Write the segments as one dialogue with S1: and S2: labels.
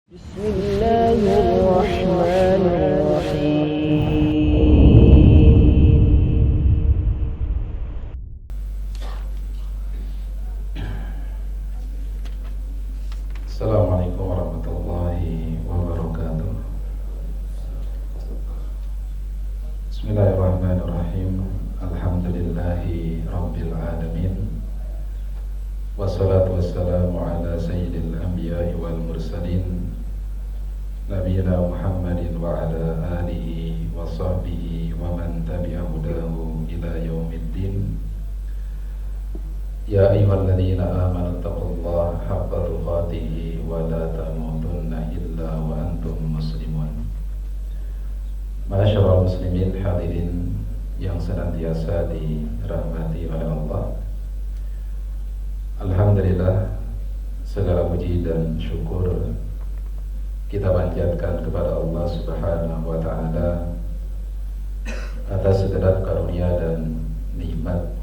S1: بسم الله الرحمن الرحيم.
S2: Assalamualaikum warahmatullahi wabarakatuh. Bismillahirrahmanirrahim. Alhamdulillahi rabbil alamin. Wassalatu wassalamu ala sayyidil anbiya'i wal mursalin Nabiyina Muhammadin wa ala alihi wa sahbihi wa man tabi'a hudahu ila yaumiddin. Ya ayyuhalladzina amanu taqullaha haqqa tuqatih wa la tamutunna illa wa antum muslimun. Ma'asyiral muslimin hadirin yang senantiasa dirahmati oleh Allah. Alhamdulillah, segala puji dan syukur kita panjatkan kepada Allah Subhanahu wa taala atas segenap karunia dan nikmat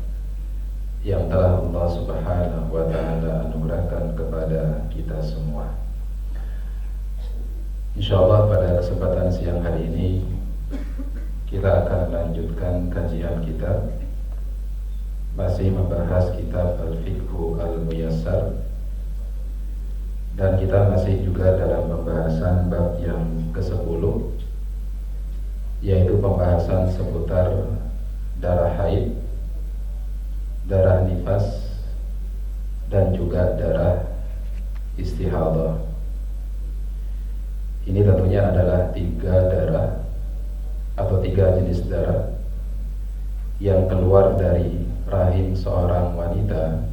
S2: yang telah Allah Subhanahu wa taala anugerahkan kepada kita semua. Insyaallah pada kesempatan siang hari ini kita akan melanjutkan kajian kita, masih membahas kitab Al-Fiqhu Al-Muyassar, dan kita masih juga dalam pembahasan bab yang ke-10, yaitu pembahasan seputar darah haid, darah nifas, dan juga darah istihadah. Ini tentunya adalah 3 darah atau 3 jenis darah yang keluar dari rahim seorang wanita,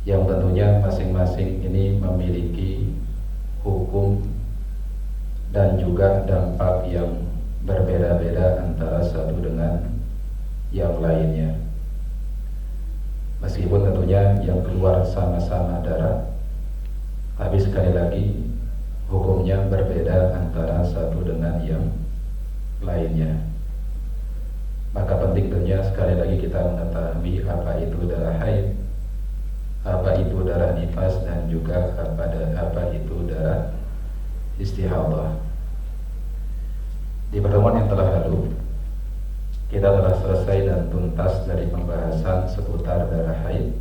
S2: yang tentunya masing-masing ini memiliki hukum dan juga dampak yang berbeda-beda antara satu dengan yang lainnya. Meskipun tentunya yang keluar sama-sama darah, tapi sekali lagi hukumnya berbeda antara satu dengan yang lainnya. Maka penting tentunya sekali lagi kita mengetahui apa itu darah haid, apa itu darah nifas, dan juga apa itu darah istihadah. Di pertemuan yang telah lalu kita telah selesai dan tuntas dari pembahasan seputar darah haid.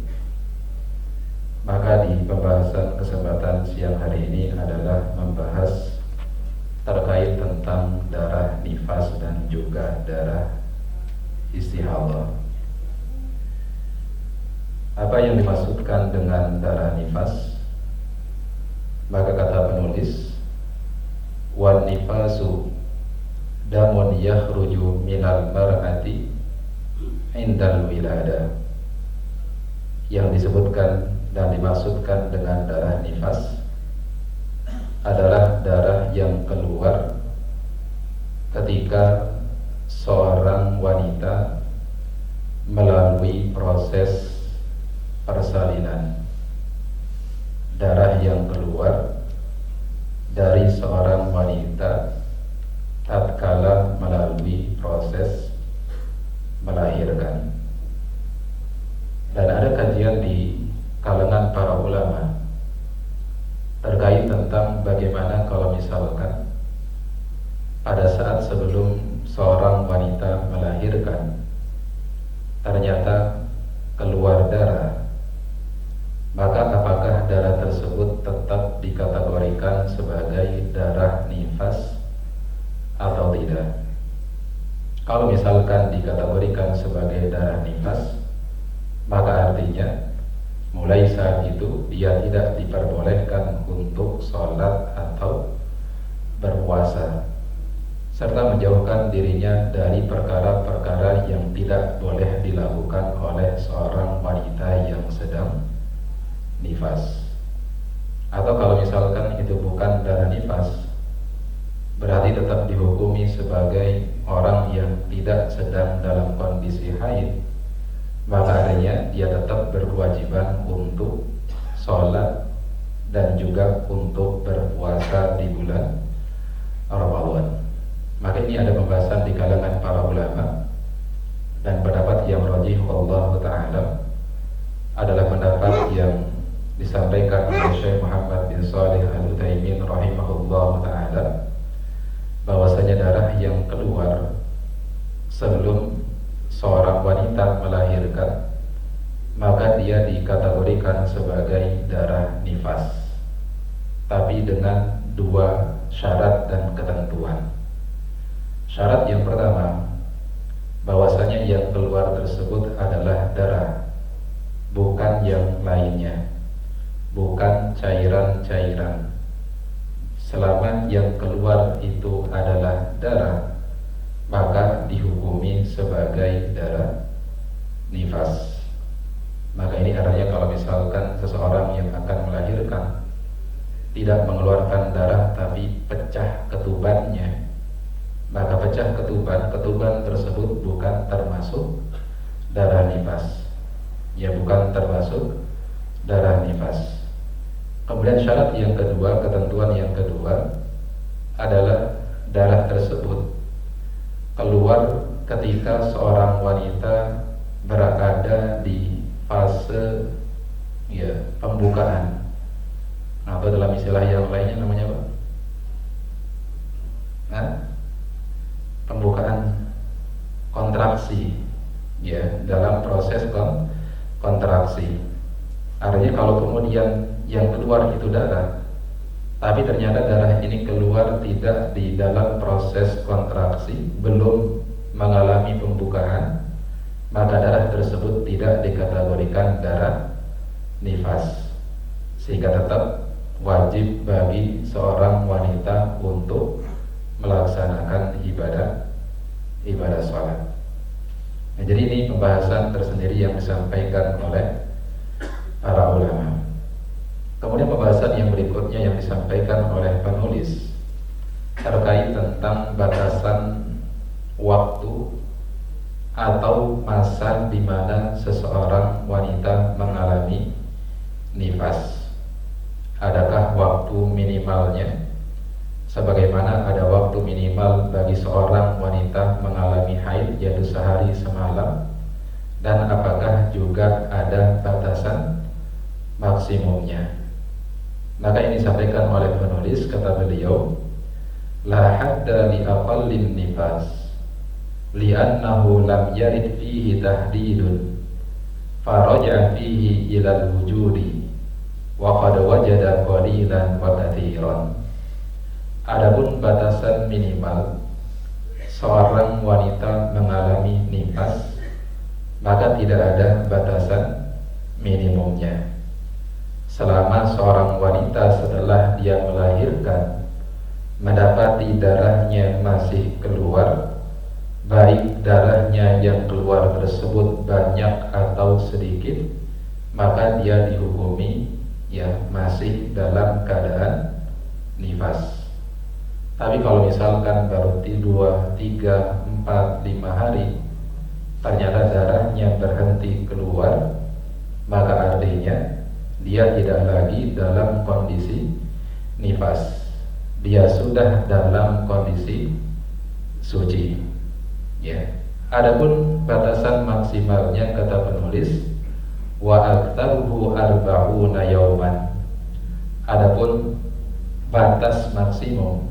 S2: Maka di pembahasan kesempatan siang hari ini adalah membahas terkait tentang darah nifas dan juga darah istihadah. Apa yang dimaksudkan dengan darah nifas? Maka kata penulis, wan nifasu damun yakhruju minal mar'ati indal wilada. Yang disebutkan dan dimaksudkan dengan darah nifas adalah darah yang keluar ketika seorang wanita melalui proses persalinan. Darah yang keluar dari seorang wanita tatkala melalui proses melahirkan. Dan ada kajian di kalangan para ulama terkait tentang bagaimana kalau misalkan pada saat sebelum seorang wanita melahirkan ternyata keluar darah, maka apakah darah tersebut tetap dikategorikan sebagai darah nifas atau tidak? Kalau misalkan dikategorikan sebagai darah nifas, maka artinya mulai saat itu dia tidak diperbolehkan untuk sholat atau berpuasa, serta menjauhkan dirinya dari perkara-perkara yang tidak boleh dilakukan oleh seorang wanita yang sedang nifas. Atau kalau misalkan itu bukan darah nifas, berarti tetap dihukumi sebagai orang yang tidak sedang dalam kondisi haid, maka adanya dia tetap berkewajiban untuk sholat dan juga untuk berpuasa di bulan Ramadan. Maka ini ada pembahasan di kalangan para ulama, dan pendapat yang rajih wallahu ta'ala adalah pendapat yang disampaikan oleh Syekh Muhammad bin Shalih Al-Utsaimin tapi dengan dua syarat dan ketentuan. Syarat yang pertama, bahwasanya yang keluar tersebut adalah darah, bukan yang lainnya, bukan cairan-cairan. Selama yang keluar itu adalah darah, maka dihukumi sebagai darah nifas. Maka ini artinya kalau misalkan seseorang yang akan melahirkan tidak mengeluarkan darah tapi pecah ketubannya, maka pecah ketuban tersebut bukan termasuk darah nifas. Ya, bukan termasuk darah nifas. Kemudian syarat yang kedua, ketentuan yang kedua adalah darah tersebut keluar ketika seorang wanita berada di fase pembukaan, atau dalam istilah yang lainnya namanya apa? Pembukaan kontraksi, dalam proses kontraksi. Artinya kalau kemudian yang keluar itu darah, tapi ternyata darah ini keluar tidak di dalam proses kontraksi, belum mengalami pembukaan, maka darah tersebut tidak dikategorikan darah nifas, sehingga tetap wajib bagi seorang wanita untuk melaksanakan ibadah sholat. Nah, jadi ini pembahasan tersendiri yang disampaikan oleh para ulama. Kemudian pembahasan yang berikutnya yang disampaikan oleh penulis terkait tentang batasan waktu atau masa di mana seseorang wanita mengalami nifas. Adakah waktu minimalnya? Sebagaimana ada waktu minimal bagi seorang wanita mengalami haid, yaitu sehari semalam, dan apakah juga ada batasan maksimumnya? Maka ini disampaikan oleh penulis, kata beliau, la hadda li aqallin nifas li'annahu lam yarid fihi tahdidun faraja fihi ilal wujudi wa qad wajada qalilan wa katsiran. Adapun batasan minimal seorang wanita mengalami nifas, maka tidak ada batasan minimumnya. Selama seorang wanita setelah dia melahirkan mendapati darahnya masih keluar, baik darahnya yang keluar tersebut banyak atau sedikit, maka dia dihukumi masih dalam keadaan nifas. Tapi kalau misalkan baru 2, 3, 4, 5 hari ternyata darahnya berhenti keluar, maka artinya dia tidak lagi dalam kondisi nifas, dia sudah dalam kondisi suci. Adapun batasan maksimalnya, kata penulis, wa aktaruhu arba'una yauman. Adapun batas maksimum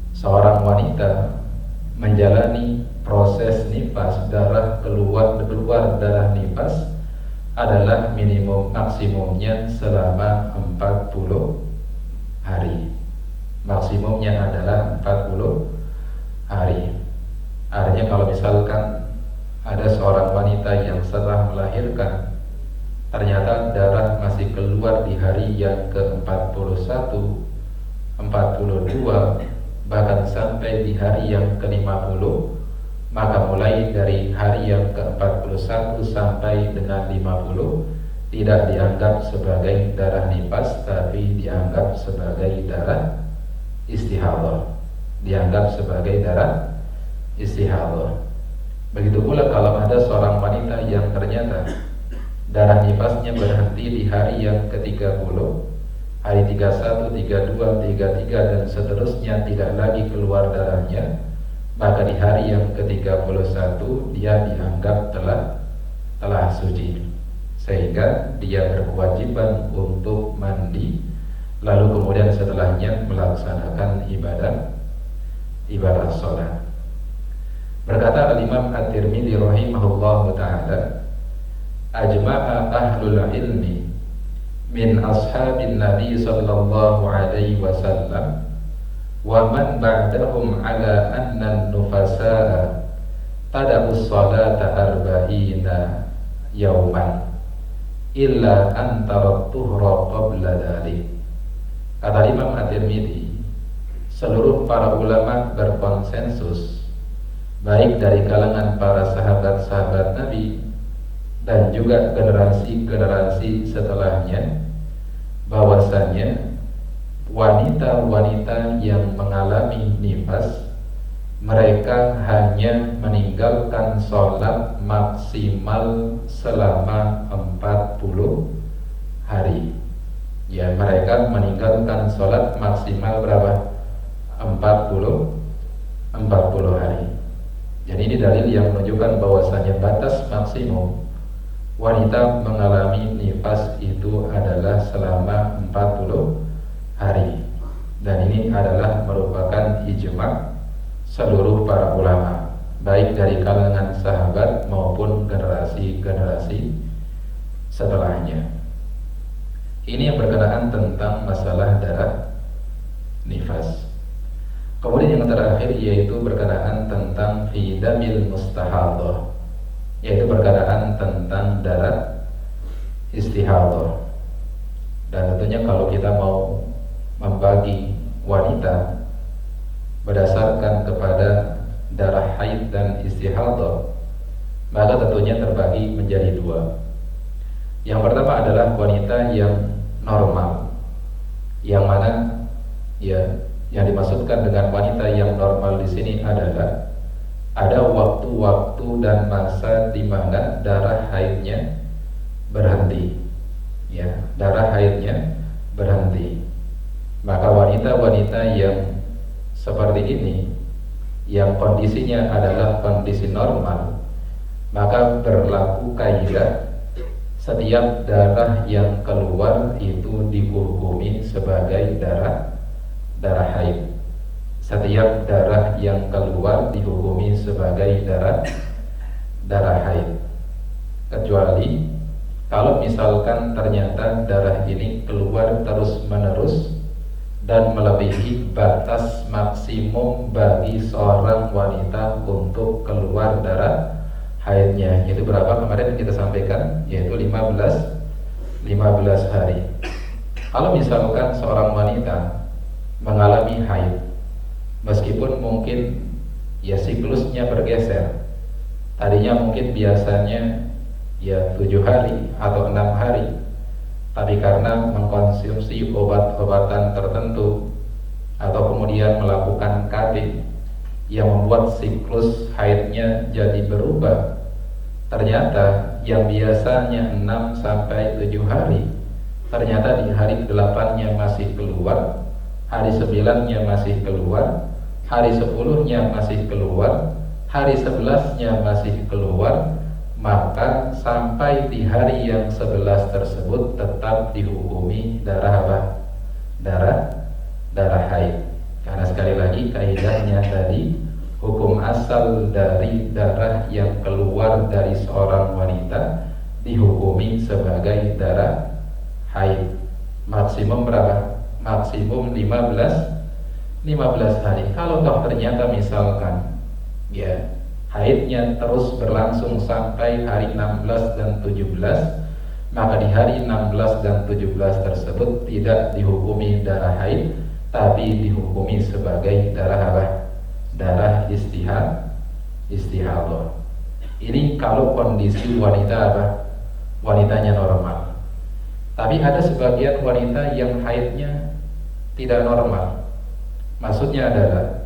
S2: seorang wanita menjalani proses nifas, darah keluar darah nifas adalah minimum maksimumnya selama 40 hari. Maksimumnya adalah 40 hari. Artinya kalau misalkan ada seorang wanita yang setelah melahirkan ternyata darah masih keluar di hari yang ke-41, 42, bahkan sampai di hari yang ke-50, maka mulai dari hari yang ke-41 sampai dengan 50 tidak dianggap sebagai darah nifas, tapi dianggap sebagai darah istihadah. Dianggap sebagai darah istihadah. Begitu pula kalau ada seorang wanita yang ternyata darah nifasnya berhenti di hari yang ke-30, hari 31, 32, 33 dan seterusnya tidak lagi keluar darahnya, maka di hari yang ke-31 dia dianggap telah suci, sehingga dia berkewajiban untuk mandi, lalu kemudian setelahnya melaksanakan ibadah sholat. Berkata Al-Imam At-Tirmidzi rahimahullahu ta'ala, ajma'a ahlul ilmi min ashabin Nabi sallallahu alaihi wasallam wa man ba'dahum ala anna nufasa'a tada'us salata arba'ina yauman illa antara tuhra qabla dhalik. Kata Imam At-Tirmidzi, seluruh para ulama berkonsensus, baik dari kalangan para sahabat-sahabat Nabi dan juga generasi-generasi setelahnya, bahwasanya wanita-wanita yang mengalami nifas, mereka hanya meninggalkan sholat maksimal selama 40 hari. Ya, mereka meninggalkan sholat maksimal berapa? 40 hari. Jadi ini dalil yang menunjukkan bahwasanya batas maksimum wanita mengalami nifas itu adalah selama 40 hari. Dan ini adalah merupakan ijma' seluruh para ulama, baik dari kalangan sahabat maupun generasi-generasi setelahnya. Ini yang berkenaan tentang masalah darah nifas. Kemudian yang terakhir yaitu berkenaan tentang fidamil mustahadah, yaitu berkenaan tentang darah istihadah. Dan tentunya kalau kita mau membagi wanita berdasarkan kepada darah haid dan istihadah, maka tentunya terbagi menjadi dua. Yang pertama adalah wanita yang normal, yang mana ya, yang dimaksudkan dengan wanita yang normal di sini adalah ada waktu-waktu dan masa di mana darah haidnya berhenti. Ya, darah haidnya berhenti. Maka wanita-wanita yang seperti ini, yang kondisinya adalah kondisi normal, maka berlaku kaidah setiap darah yang keluar itu dihukumi sebagai darah haid. Setiap darah yang keluar dihukumi sebagai darah haid, kecuali kalau misalkan ternyata darah ini keluar terus-menerus dan melebihi batas maksimum bagi seorang wanita untuk keluar darah haidnya. Itu berapa kemarin kita sampaikan? Yaitu 15 hari. Kalau misalkan seorang wanita mengalami haid, meskipun mungkin ya siklusnya bergeser, tadinya mungkin biasanya ya 7 hari atau 6 hari, tapi karena mengkonsumsi obat-obatan tertentu atau kemudian melakukan KB yang membuat siklus haidnya jadi berubah, ternyata yang biasanya 6 sampai 7 hari, ternyata di hari 8-nya masih keluar, hari 9-nya masih keluar, hari 10-nya masih keluar, hari 11-nya masih keluar, maka sampai di hari yang 11 tersebut tetap dihukumi darah apa? Darah haid. Karena sekali lagi kaidahnya tadi, hukum asal dari darah yang keluar dari seorang wanita dihukumi sebagai darah haid. Maksimum berapa? Maksimum 15 hari. Kalau toh ternyata misalkan ya haidnya terus berlangsung sampai hari 16 dan 17, maka di hari 16 dan 17 tersebut tidak dihukumi darah haid, tapi dihukumi sebagai darah apa? Darah istihadah. Ini kalau kondisi wanita apa? Wanitanya normal. Tapi ada sebagian wanita yang haidnya tidak normal. Maksudnya adalah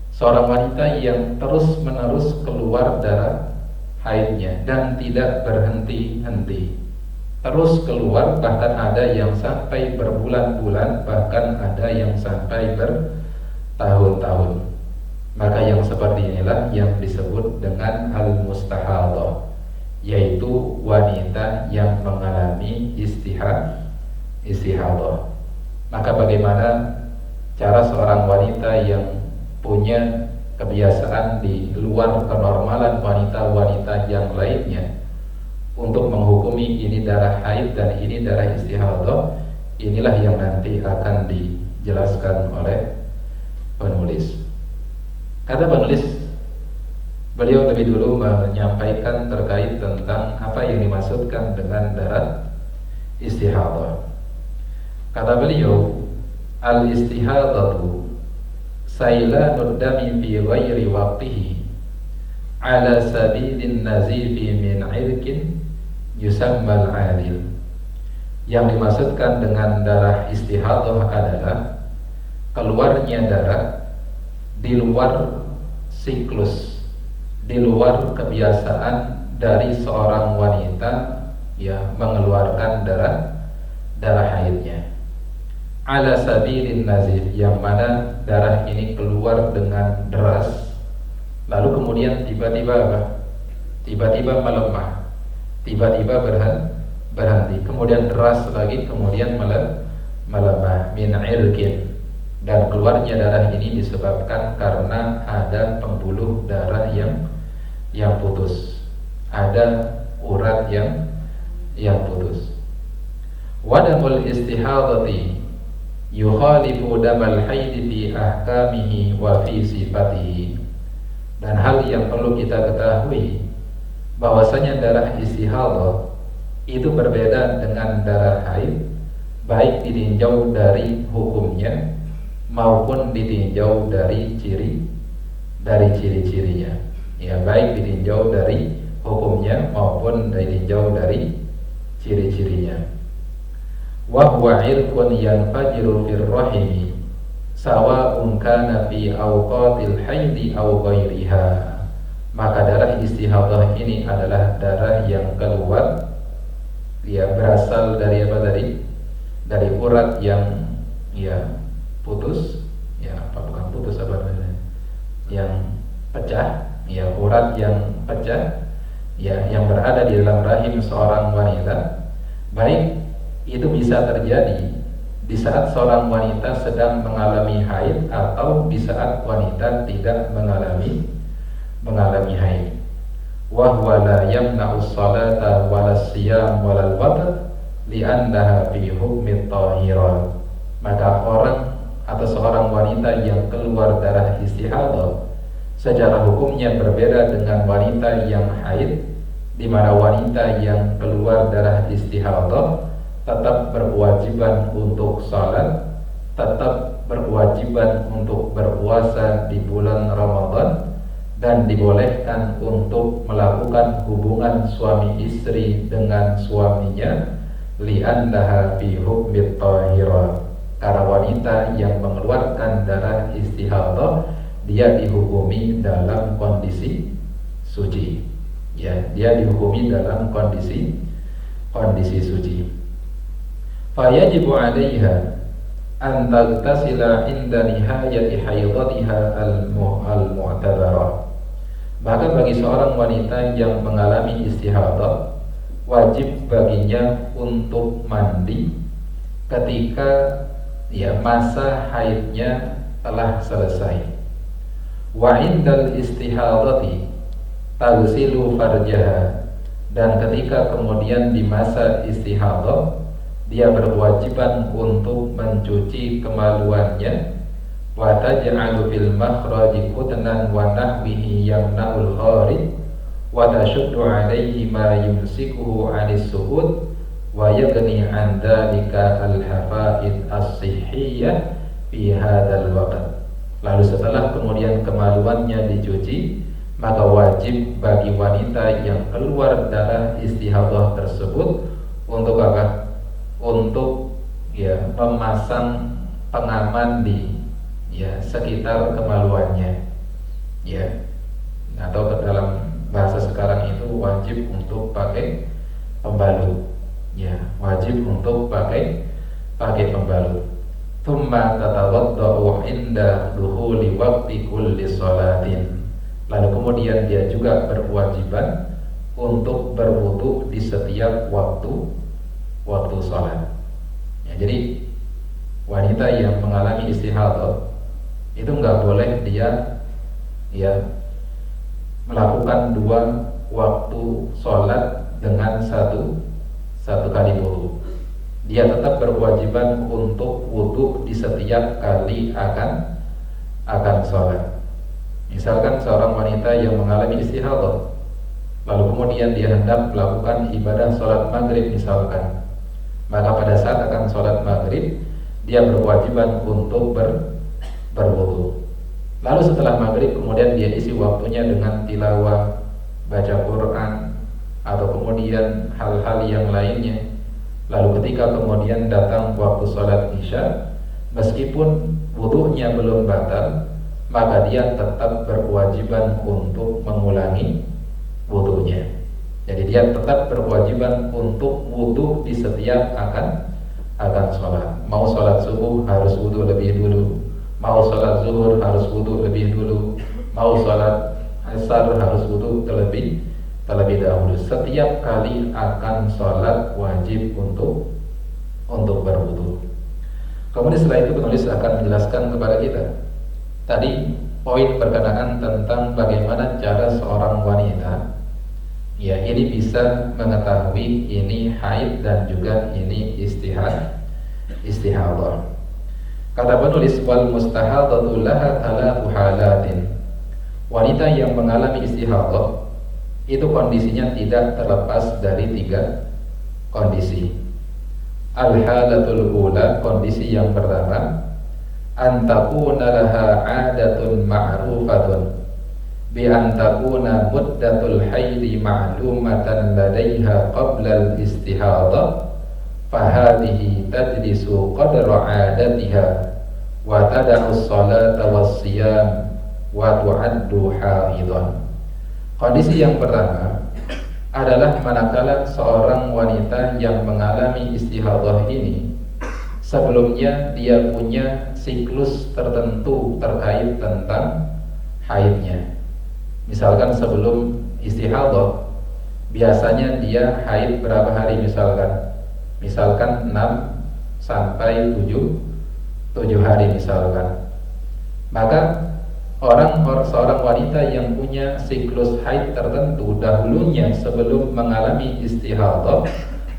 S2: seorang wanita yang terus-menerus keluar darah haidnya dan tidak berhenti-henti, terus keluar, bahkan ada yang sampai berbulan-bulan, bahkan ada yang sampai bertahun-tahun. Maka yang seperti inilah yang disebut dengan al-mustahadah, yaitu wanita yang mengalami istihadah. Maka bagaimana cara seorang wanita yang punya kebiasaan di luar kenormalan wanita-wanita yang lainnya untuk menghukumi ini darah haid dan ini darah istihadah. Inilah yang nanti akan dijelaskan oleh penulis. Kata penulis, beliau lebih dulu menyampaikan terkait tentang apa yang dimaksudkan dengan darah istihadah. Kata beliau, al-istihadatu sailanud dami fi ghairi waqtihi ala sabilin nazifi min irkin yusammal adil. Yang dimaksudkan dengan darah istihadah adalah keluarnya darah di luar siklus, di luar kebiasaan dari seorang wanita mengeluarkan darah haidnya. Ala sabilin nazif, yang mana darah ini keluar dengan deras, lalu kemudian tiba-tiba melemah, tiba-tiba berhenti, kemudian deras lagi, kemudian melemah. Min irkin, dan keluarnya darah ini disebabkan karena ada pembuluh darah yang putus, ada urat yang putus. Wadamul istihadati yukhalifu damal haid fi ahkamihi wa fi sifatihi. Dan hal yang perlu kita ketahui, bahwasanya darah istihadah itu berbeda dengan darah haid, baik ditinjau dari hukumnya maupun ditinjau dari ciri-cirinya. Ya, baik ditinjau dari hukumnya maupun ditinjau dari ciri-cirinya. Wa huwa irqun yanfajiru fir rahimi sawa'un kana fi awqatil haidi aw ghairiha. Maka darah istihadah ini adalah darah yang keluar, berasal dari dari urat yang putus, yang pecah, urat yang pecah, yang berada di dalam rahim seorang wanita. Baik itu bisa terjadi di saat seorang wanita sedang mengalami haid atau di saat wanita tidak mengalami haid. Wa huwa la yamna'u sholata wala siyam wala al-watr li'annaha fi hukmi tahirat. Maka orang atau seorang wanita yang keluar darah istihadah secara hukumnya berbeda dengan wanita yang haid, di mana wanita yang keluar darah istihadah tetap berkewajiban untuk salat, tetap berkewajiban untuk berpuasa di bulan Ramadan, dan dibolehkan untuk melakukan hubungan suami istri dengan suaminya, li'annaha fi hukmi tahirat. Karena wanita yang mengeluarkan darah istihadah, dia dihukumi dalam kondisi suci. Dia dihukumi dalam kondisi suci. Fayajibu 'alaiha an taghtasila 'inda nihayati haidatiha al-mu'tabarah. Maka bagi seorang wanita yang mengalami istihadah, wajib baginya untuk mandi ketika masa haidnya telah selesai. Wa 'indal istihadati taghsilu farjaha, dan ketika kemudian di masa istihadah dia berkewajiban untuk mencuci kemaluannya. Wa taj'alu fil makhraji qutnan wa nahwihi yamna'ul kharij wa tashuddu 'alaihi ma yumsikuhu 'anis suhud wa yaghni 'an dzalika al-hafaid as-sihhiyah fi hadzal waqt. Lalu setelah kemudian kemaluannya dicuci, maka wajib bagi wanita yang keluar darah istihadah tersebut untuk apa? Untuk memasang pengaman di sekitar kemaluannya, atau dalam bahasa sekarang itu wajib untuk pakai pembalut, wajib untuk pakai pembalut. Tsumma tatawaddau 'inda dukhuli waqti kulli sholatin. Lalu kemudian dia juga berkewajiban untuk berwudu di setiap waktu sholat. Jadi wanita yang mengalami istihadah itu nggak boleh dia melakukan dua waktu sholat dengan satu kali wudu. Dia tetap berkewajiban untuk wudu di setiap kali akan sholat. Misalkan seorang wanita yang mengalami istihadah, lalu kemudian dia hendak melakukan ibadah sholat maghrib misalkan, maka pada saat akan sholat maghrib dia berkewajiban untuk berwudu. Lalu setelah maghrib kemudian dia isi waktunya dengan tilawah, baca Quran, atau kemudian hal-hal yang lainnya. Lalu ketika kemudian datang waktu sholat isya, meskipun wudunya belum batal, maka dia tetap berkewajiban untuk mengulangi wudunya. Jadi dia tetap berkewajiban untuk wudu di setiap akan sholat. Mau sholat subuh harus wudu lebih dulu, mau sholat zuhur harus wudu lebih dulu, mau sholat asar harus wudu terlebih dahulu. Setiap kali akan sholat wajib untuk berwudu. Kemudian setelah itu penulis akan menjelaskan kepada kita tadi poin berkenaan tentang bagaimana cara seorang wanita ya ini bisa mengetahui ini haid dan juga ini istihadah. Kata penulis, wal mustahadatu laha thalathu halatin. Wanita yang mengalami istihadah itu kondisinya tidak terlepas dari 3 kondisi. Al-halatul ula, kondisi yang pertama, antakuna laha adatun ma'rufatun bi antakuna muddatul haidi ma'lumatan ladaiha qabla al-istihadah fahadihi tajlisu qadra adatiha wa tada'u salata was-siyam wa tu'addu haidan. Kondisi yang pertama adalah manakala seorang wanita yang mengalami istihadah ini sebelumnya dia punya siklus tertentu terkait tentang haidnya. Misalkan sebelum istihadah biasanya dia haid berapa hari misalkan 6 sampai 7 hari misalkan. Maka seorang wanita yang punya siklus haid tertentu dahulunya sebelum mengalami istihadah,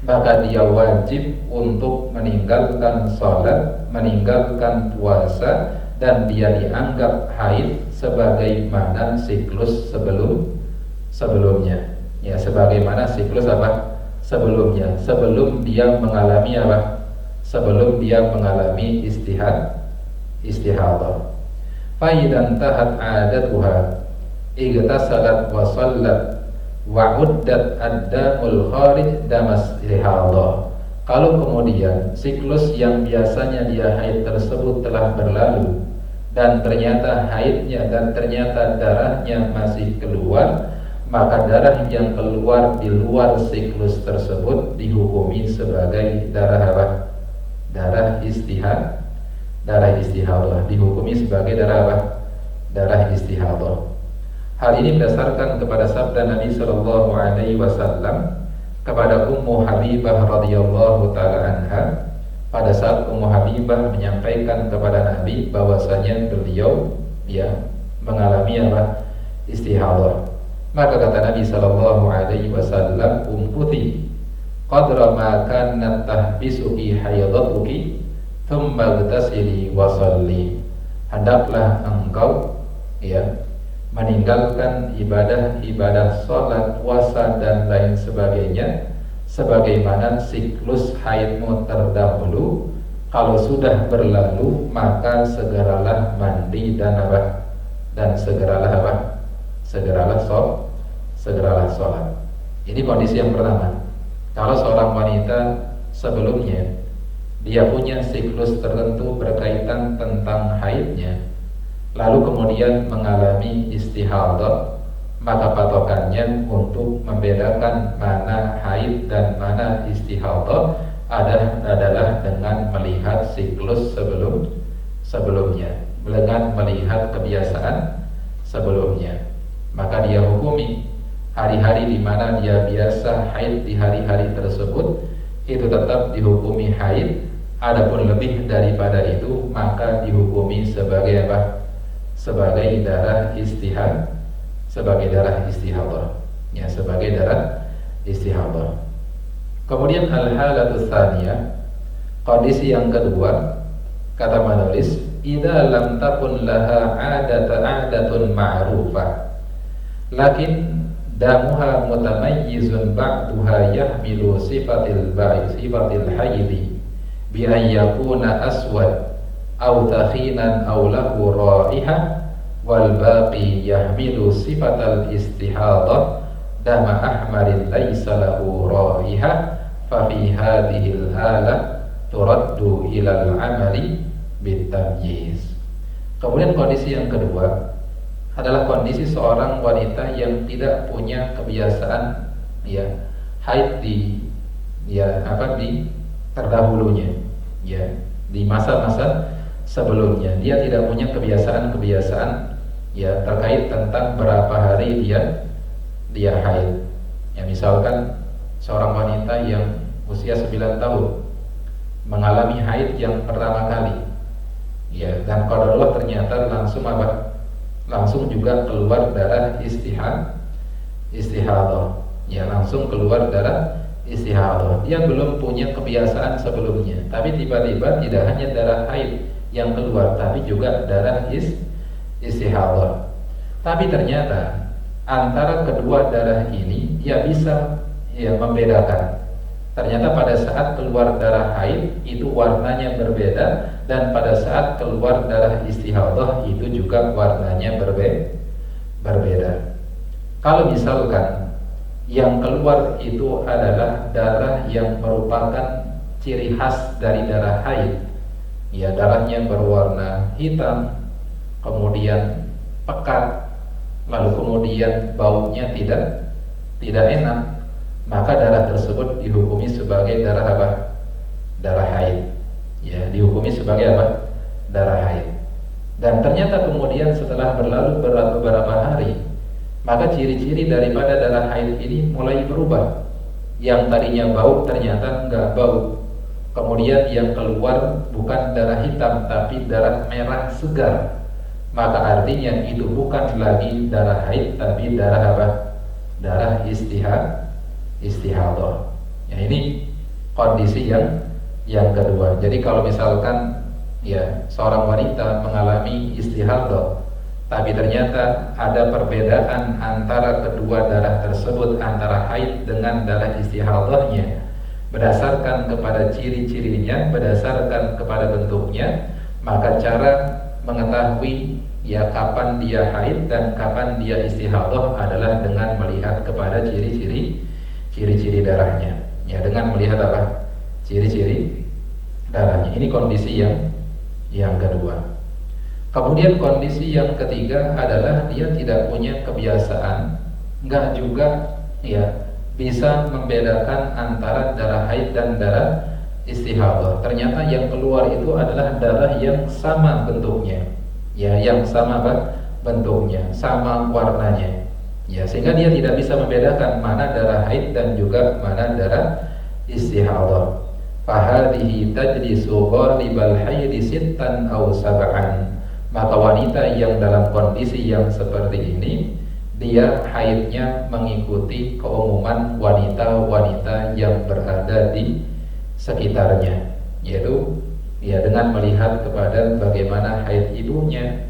S2: maka dia wajib untuk meninggalkan sholat, meninggalkan puasa, dan dia dianggap haid sebagaimana siklus sebelumnya. Ya, sebagaimana siklus sebelumnya, sebelum dia mengalami sebelum dia mengalami istihadah. Faidan tahat adatuha igtasalat wa sallat wa uddat ad-damul kharij damas istihadah. Kalau kemudian siklus yang biasanya dia haid tersebut telah berlalu dan ternyata haidnya dan ternyata darahnya masih keluar, maka darah yang keluar di luar siklus tersebut dihukumi sebagai darah istihadah, dihukumi sebagai darah istihadah. Hal ini berdasarkan kepada sabda Nabi sallallahu alaihi wasallam kepada Ummu Habibah radhiyallahu taala anha pada saat Ummu Habibah menyampaikan kepada Nabi bahwasanya beliau mengalami istihadah. Maka kata Nabi sallallahu alaihi wasallam, umkuti qadra ma kanat tahbisuki haidatuki thumma igtasili wa salli. Hendaklah engkau meninggalkan ibadah salat, puasa dan lain sebagainya sebagaimana siklus haidmu terdahulu. Kalau sudah berlalu maka segeralah mandi dan segeralah sholat. Ini kondisi yang pertama. Kalau seorang wanita sebelumnya dia punya siklus tertentu berkaitan tentang haidnya, lalu kemudian mengalami istihadah, maka patokannya untuk membedakan mana haid dan mana istihadah adalah dengan melihat siklus sebelumnya, dengan melihat kebiasaan sebelumnya. Maka dia hukumi hari-hari di mana dia biasa haid di hari-hari tersebut itu tetap dihukumi haid. Adapun lebih daripada itu maka dihukumi sebagai sebagai darah istihadah. Ya, sebagai darah istihadah. Kemudian al-halatu tsaniyah, kondisi yang kedua, kata penulis, idza lam takun laha adatun ma'rufah lakin damuha mutamayyizun ba'duha yahmilu sifatil haidi bi an yakuna aswad aw takhinan aw lahu raihah wal baqi yahmilu sifatal istihadah dama ahmarin laysa lahu raihah fa fi hadhil halah turaddu ilal amali bitamyiz. Kemudian kondisi yang kedua adalah kondisi seorang wanita yang tidak punya kebiasaan haid di terdahulunya, di masa-masa sebelumnya dia tidak punya kebiasaan terkait tentang berapa hari dia haid. Misalkan seorang wanita yang usia 9 tahun mengalami haid yang pertama kali, dan qadarullah ternyata langsung juga keluar darah istihadah, langsung keluar darah istihadah. Dia belum punya kebiasaan sebelumnya, tapi tiba-tiba tidak hanya darah haid yang keluar, tapi juga darah istihadah. Tapi ternyata antara kedua darah ini dia bisa membedakan. Ternyata pada saat keluar darah haid itu warnanya berbeda, dan pada saat keluar darah istihadah itu juga warnanya berbeda. Kalau misalkan yang keluar itu adalah darah yang merupakan ciri khas dari darah haid, darahnya berwarna hitam, kemudian pekat, lalu kemudian baunya tidak enak, maka darah tersebut dihukumi sebagai darah apa? Darah haid. Dihukumi sebagai apa? Darah haid. Dan ternyata kemudian setelah berlalu beberapa hari, maka ciri-ciri daripada darah haid ini mulai berubah. Yang tadinya bau ternyata enggak bau. Kemudian yang keluar bukan darah hitam tapi darah merah segar. Maka artinya itu bukan lagi darah haid tapi darah apa? Darah istihadah. Ini kondisi yang kedua. Jadi kalau misalkan seorang wanita mengalami istihadah, tapi ternyata ada perbedaan antara kedua darah tersebut, antara haid dengan darah istihadahnya, berdasarkan kepada ciri-cirinya, berdasarkan kepada bentuknya, maka cara mengetahui kapan dia haid dan kapan dia istihadah adalah dengan melihat kepada ciri-ciri darahnya, dengan melihat apa? Ciri-ciri darahnya. Ini kondisi yang kedua. Kemudian kondisi yang ketiga adalah dia tidak punya kebiasaan, enggak juga bisa membedakan antara darah haid dan darah istihadah. Ternyata yang keluar itu adalah darah yang sama bentuknya, yang sama bentuknya, sama warnanya, sehingga dia tidak bisa membedakan mana darah haid dan juga mana darah istihadah. Fahadhihi tajlisu ghalibal haidi sittan aw sab'an. Maka wanita yang dalam kondisi yang seperti ini, dia haidnya mengikuti keumuman wanita-wanita yang berada di sekitarnya, yaitu dengan melihat kepada bagaimana haid ibunya,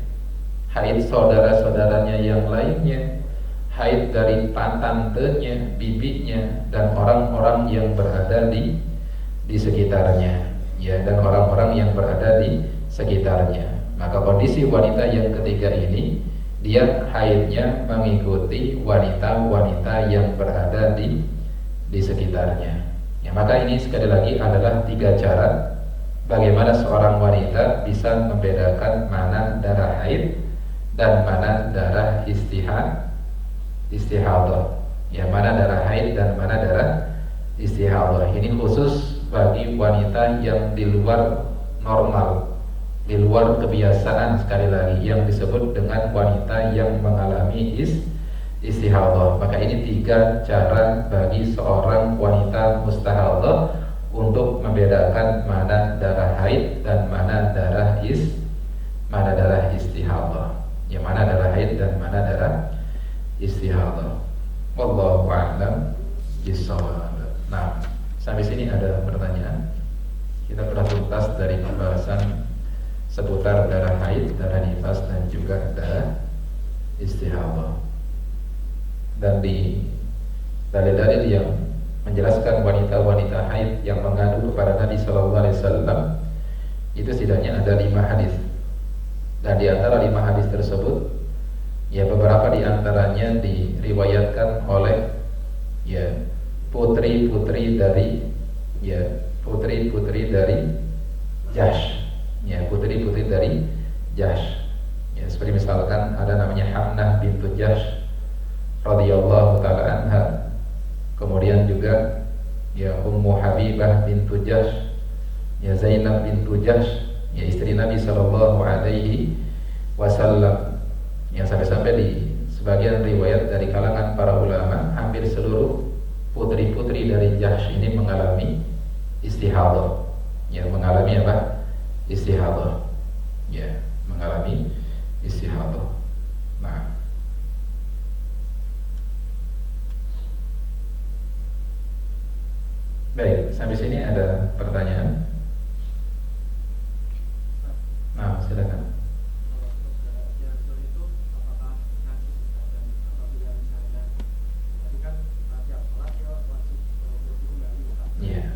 S2: haid saudara-saudaranya yang lainnya, haid dari tantenya, bibinya, dan orang-orang yang berada di sekitarnya, dan orang-orang yang berada di sekitarnya. Maka kondisi wanita yang ketiga ini, dia haidnya mengikuti wanita-wanita yang berada di sekitarnya. Maka ini sekali lagi adalah 3 cara bagaimana seorang wanita bisa membedakan mana darah haid dan mana darah istihadah. Mana darah haid dan mana darah istihadah. Ini khusus bagi wanita yang di luar normal, di luar kebiasaan, sekali lagi yang disebut dengan wanita yang mengalami istihadah. Maka ini 3 cara bagi seorang wanita mustahadah untuk membedakan mana darah haid dan mana darah istihadah. Mana darah haid dan mana darah istihadah. Wallahu a'lam bisawab. Nah, sampai sini ada pertanyaan. Kita telah tuntas dari pembahasan seputar darah haid, darah nifas, dan juga darah istihadah. Dan di dalil-dalil yang menjelaskan wanita-wanita haid yang mengadu kepada Nabi Sallallahu Alaihi Wasallam itu setidaknya ada 5 hadis. Dan di antara 5 hadis tersebut, ya beberapa di antaranya diriwayatkan oleh ya putri-putri dari Jahsh. Ya, putri-putri dari Jahsh. Ya, seperti misalkan ada namanya Hamnah bintu Jahsh radhiyallahu taala anha. Kemudian juga ya Ummu Habibah bintu Jahsh, ya Zainab bintu Jahsh, ya istri Nabi sallallahu alaihi wasallam. Yang sampai-sampai di sebagian riwayat dari kalangan para ulama, hampir seluruh putri-putri dari Jahsh ini mengalami istihadah. Ya, mengalami apa? Istihadah. Ya, mengalami istihadah. Nah, baik, sampai sini ada pertanyaan? Nah, silakan. Iya.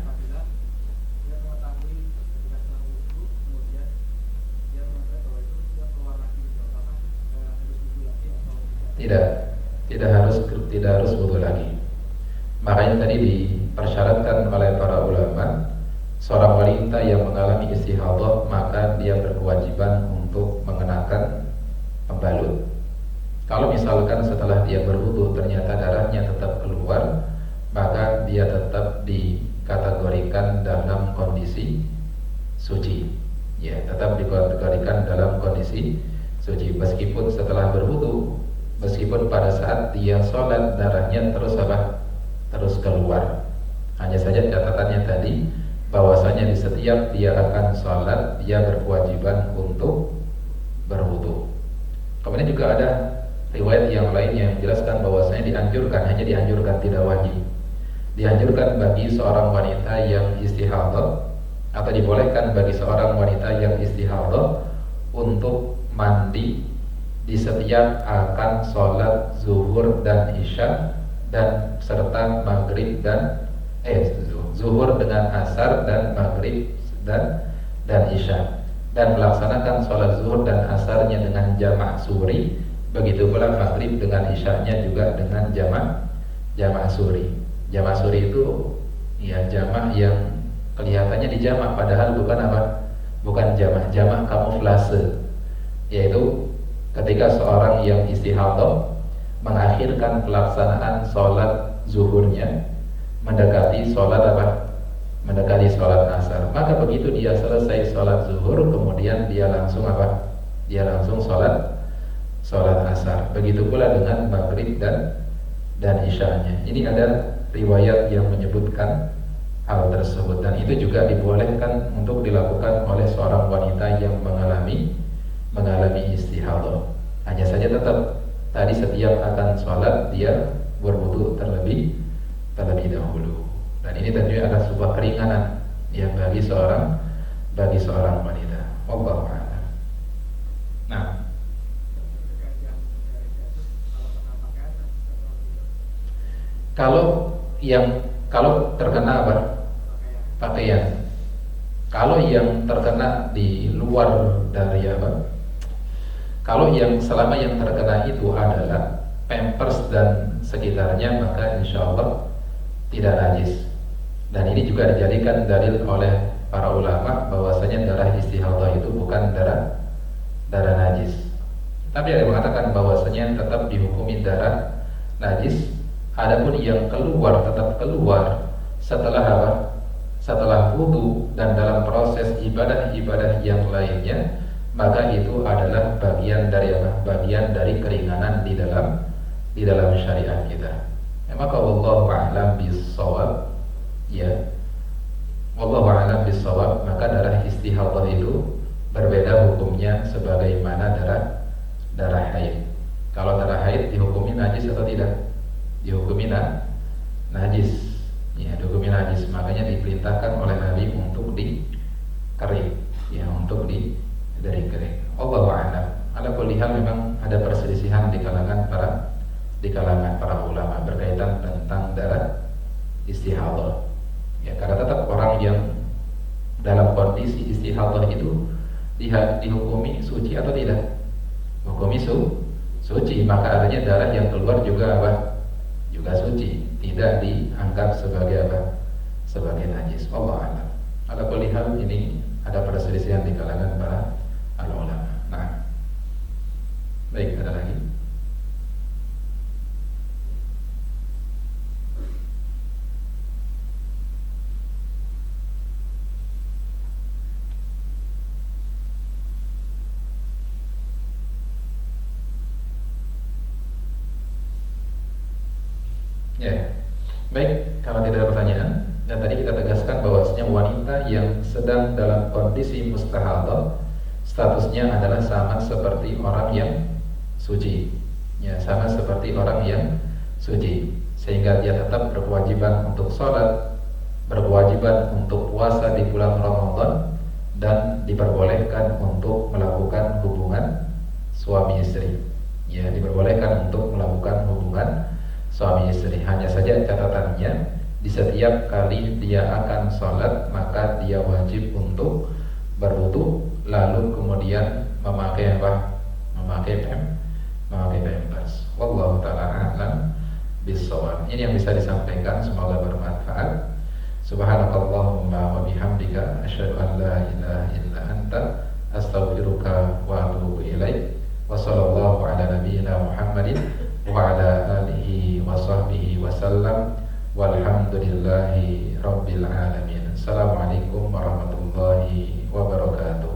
S2: Tidak harus wudu lagi. Makanya tadi dipersyaratkan oleh para ulama, seorang wanita yang mengalami istihadah maka dia berkewajiban untuk mengenakan pembalut. Kalau misalkan setelah dia berwudu ternyata darahnya tetap keluar, maka dia tetap dikategorikan dalam kondisi suci. Ya, tetap dikategorikan dalam kondisi suci meskipun setelah berwudu, meskipun pada saat dia sholat darahnya terus keluar. Hanya saja catatannya tadi bahwasanya di setiap dia akan sholat dia berkewajiban untuk berwudu. Kemudian juga ada riwayat yang lain yang menjelaskan bahwasanya hanya dianjurkan, tidak wajib. Dianjurkan bagi seorang wanita yang istihadah, atau dibolehkan bagi seorang wanita yang istihadah untuk mandi di setiap akan sholat zuhur dan isya, dan serta maghrib dan zuhur dengan asar dan maghrib dan isya, dan melaksanakan sholat zuhur dan asarnya dengan jamak suri. Begitu pula maghrib dengan isyanya juga dengan jamak suri. Jamak suri itu ya jamak yang kelihatannya dijamak padahal bukan jamak kamuflase, yaitu ketika seorang yang istihadah mengakhirkan pelaksanaan sholat zuhurnya mendekati sholat asar, maka begitu dia selesai sholat zuhur kemudian dia langsung sholat asar. Begitu pula dengan maghrib dan isyanya. Ini ada riwayat yang menyebutkan hal tersebut, dan itu juga dibolehkan untuk dilakukan oleh seorang wanita yang mengalami istihadah. Hanya saja tetap tadi setiap akan sholat dia berwudu terlebih dahulu. Dan ini tentunya adalah sebuah keringanan ya bagi seorang wanita. Wallahu a'lam. Nah, kalau terkena pakaian. Kalau yang terkena di luar dari kalau yang selama yang terkena itu adalah pampers dan sekitarnya, maka insya Allah tidak najis. Dan ini juga dijadikan dalil oleh para ulama bahwasanya darah istihadah itu bukan darah najis. Tapi ada yang mengatakan bahwasanya tetap dihukumi darah najis. Adapun yang keluar tetap keluar setelah wudu dan dalam proses ibadah-ibadah yang lainnya, maka itu adalah bagian dari keringanan di dalam syariat kita. Maka wallahu a'lam bis-shawab, ya. Wallahu a'lam bis-shawab, maka darah istihadah itu berbeda hukumnya sebagaimana darah haid. Kalau darah haid dihukumi najis atau tidak? Dihukumi najis. hal memang ada perselisihan di kalangan para ulama berkaitan tentang darah istihadah. Ya, karena tetap orang yang dalam kondisi istihadah itu dihukumi suci atau tidak? Hukumi suci, maka adanya darah yang keluar juga apa? Juga suci, tidak dianggap sebagai apa? Sebagai najis. Allah a'lam. Ala kulli hal ini ada perselisihan di kalangan para ulama. Nah, baik, ada lagi. Ya, baik. Kalau tidak ada pertanyaan, dan tadi kita tegaskan bahwasanya wanita yang sedang dalam kondisi mustahadah statusnya adalah sama seperti orang yang suci. Ya, sama seperti orang yang suci, sehingga dia tetap berkewajiban untuk sholat, berkewajiban untuk puasa di bulan Ramadan, dan diperbolehkan untuk melakukan hubungan suami istri. Ya, diperbolehkan untuk melakukan hubungan suami istri. Hanya saja catatannya, di setiap kali dia akan sholat maka dia wajib untuk berwudu, lalu kemudian memakai apa? Memakai pampers. Wallahu ta'ala a'lam bissawab. Ini yang bisa disampaikan, semoga bermanfaat. Subhanakallahumma wa bihamdika asyhadu an la ilaha illa anta astaghfiruka wa atubu ilaik. Wa sallallahu ala nabiyyina Muhammadin wa ala alihi wa sahbihi wa sallam. Walhamdulillahi rabbil alamin. Assalamualaikum warahmatullahi wabarakatuh.